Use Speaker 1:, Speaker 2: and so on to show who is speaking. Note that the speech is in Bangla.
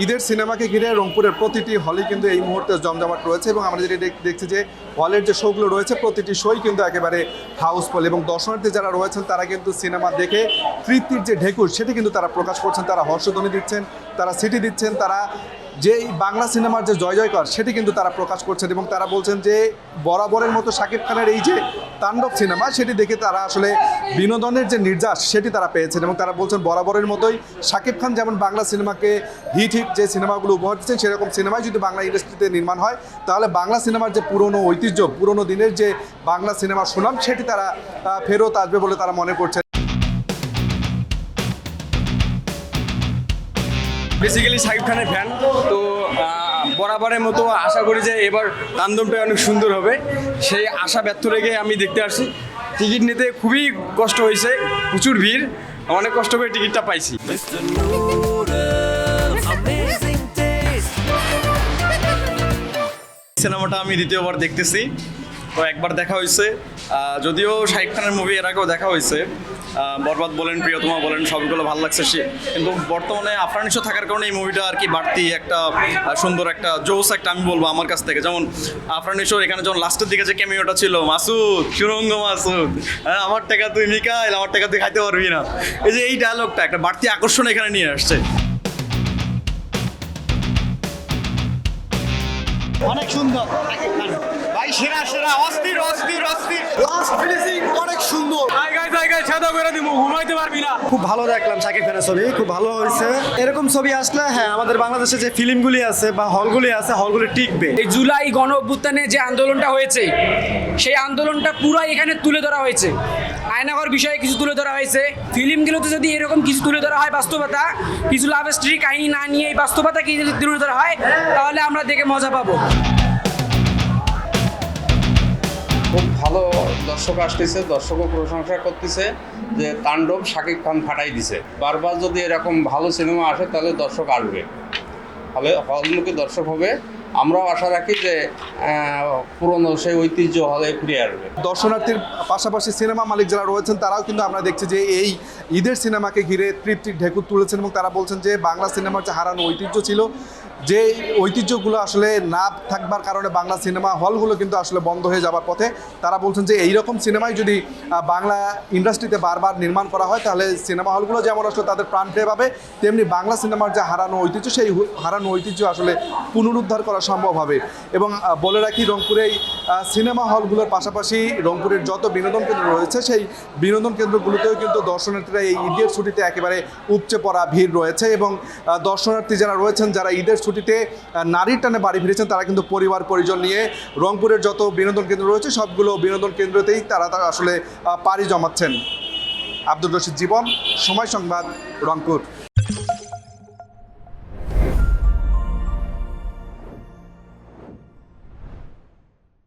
Speaker 1: ঈদের সিনেমাকে ঘিরে রংপুরের প্রতিটি হলে কিন্তু এই মুহূর্তে জমজমাট রয়েছে এবং আমরা যেটি দেখছি যে হলের যে শোগুলো রয়েছে প্রতিটি শোই কিন্তু একেবারে হাউসফুল এবং দর্শনার্থী যারা রয়েছেন তারা কিন্তু সিনেমা দেখে তৃপ্তির যে ঢেকুর সেটি কিন্তু তারা প্রকাশ করছেন, তারা হর্ষধ্বনি দিচ্ছেন, তারা সিটি দিচ্ছেন, তারা যে বাংলা সিনেমার যে জয় জয়কর সেটি কিন্তু তারা প্রকাশ করছেন এবং তারা বলছেন যে বরাবরের মতো শাকিব খানের এই যে তাণ্ডব সিনেমা সেটি দেখে তারা আসলে বিনোদনের যে নির্যাস সেটি তারা পেয়েছেন এবং তারা বলছেন বরাবরের মতোই শাকিব খান যেমন বাংলা সিনেমাকে হিট যে সিনেমাগুলো উপহার দিচ্ছেন সেরকম সিনেমাই যদি বাংলা ইন্ডাস্ট্রিতে নির্মাণ হয় তাহলে বাংলা সিনেমার যে পুরনো ঐতিহ্য, পুরনো দিনের যে বাংলা সিনেমার সুনাম সেটি তারা ফেরত আসবে বলে তারা মনে করছেন।
Speaker 2: বেসিক্যালি শাকিব খানের ফ্যান তো বরাবরের মতো আশা করি যে এবার তাণ্ডবটা অনেক সুন্দর হবে, সেই আশা ব্যর্থ রেখে আমি দেখতে আসছি। টিকিট নিতে খুবই কষ্ট হয়েছে, প্রচুর ভিড়, অনেক কষ্ট করে টিকিটটা পাইছি। সিনেমাটা আমি দ্বিতীয়বার দেখতেছি, তো একবার দেখা হয়েছে, যদিও শাকিব খানের মুভি এর আগেও দেখা হয়েছে, বরবাদ বলেন, প্রিয়তমা বলেন, সবগুলো ভালো লাগছে সে, কিন্তু বর্তমানে আফরান নিশো থাকার কারণে এই মুভিটা আর কি বাড়তি একটা সুন্দর একটা জোস একটা আমি বলবো আমার কাছ থেকে। যেমন আফরান নিশোর এখানে যখন লাস্টের দিকে যে ক্যামিওটা ছিল, মাসুদ সুরঙ্গ মাসুদ, হ্যাঁ আমার টাকা তুই মিকাইল, আমার টাকা তুই খাইতে পারবি না, এই যে এই ডায়লগটা একটা বাড়তি আকর্ষণ এখানে নিয়ে আসছে।
Speaker 3: অনেক সুন্দর ভাই, সেরা সেরা, অস্থির অস্থির অস্থির, লাস্ট ফিনিশিং অনেক সুন্দর।
Speaker 2: ছাদা করে দিব, ঘুমাইতে পারবি না।
Speaker 3: খুব ভালো দেখলাম শাকিব খানের ছবি, খুব ভালো হয়েছে। এরকম ছবি আসলে হ্যাঁ আমাদের বাংলাদেশে যে ফিল্মগুলি আছে বা হলগুলি আছে, হলগুলি টিকবে।
Speaker 4: এই জুলাই গণ অভ্যুত্থানে যে আন্দোলনটা হয়েছে সেই আন্দোলনটা পুরাই এখানে তুলে ধরা হয়েছে, আয়নাঘর বিষয়ে কিছু তুলে ধরা হয়েছে। ফিল্মগুলোতে যদি এরকম কিছু তুলে ধরা হয়, বাস্তবতা, কিছু লাভ স্টোরি কাহিনী না নিয়ে এই বাস্তবতা কি যদি তুলে ধরা হয় তাহলে আমরা দেখে মজা পাবো।
Speaker 5: খুব ভালো দর্শক আসতেছে, দর্শকও প্রশংসা করতেছে যে তাণ্ডব শাকিব খান ফাটাই দিছে। বারবার যদি এরকম ভালো সিনেমা আসে তাহলে দর্শক আসবে, ফলে হলমুখী দর্শক হবে। আমরাও আশা রাখি যে পুরনো সেই ঐতিহ্য হলে ফিরে আসবে।
Speaker 1: দর্শনার্থীর পাশাপাশি সিনেমা মালিক যারা রয়েছেন তারাও কিন্তু আমরা দেখছি যে এই ঈদের সিনেমাকে ঘিরে তৃপ্তির ঢেকুর তুলেছেন এবং তারা বলছেন যে বাংলা সিনেমার যে হারানো ঐতিহ্য ছিল, যে ঐতিহ্যগুলো আসলে না থাকবার কারণে বাংলা সিনেমা হলগুলো কিন্তু আসলে বন্ধ হয়ে যাবার পথে। তারা বলছেন যে এইরকম সিনেমাই যদি বাংলা ইন্ডাস্ট্রিতে বারবার নির্মাণ করা হয় তাহলে সিনেমা হলগুলো যেমন আসলে তাদের প্রাণ ফিরে পাবে, তেমনি বাংলা সিনেমার যে হারানো ঐতিহ্য সেই হারানো ঐতিহ্য আসলে পুনরুদ্ধার করা সম্ভব হবে। এবং বলে রাখি রংপুরে এই সিনেমা হলগুলোর পাশাপাশি রংপুরের যত বিনোদন কেন্দ্র রয়েছে সেই বিনোদন কেন্দ্রগুলোতেও কিন্তু দর্শনার্থীরা এই ঈদের ছুটিতে একেবারে উপচে পড়া ভিড় রয়েছে এবং দর্শনার্থী যারা রয়েছেন, যারা ঈদের ছুটিতে নারীর টানে বাড়ি ফিরেছেন, তারা কিন্তু পরিবার পরিজন নিয়ে রংপুরের যত বিনোদন কেন্দ্র রয়েছে সবগুলো বিনোদন কেন্দ্রতেই তারা আসলে পাড়ি জমাচ্ছেন। আব্দুর রশিদ জীবন, সময় সংবাদ, রংপুর।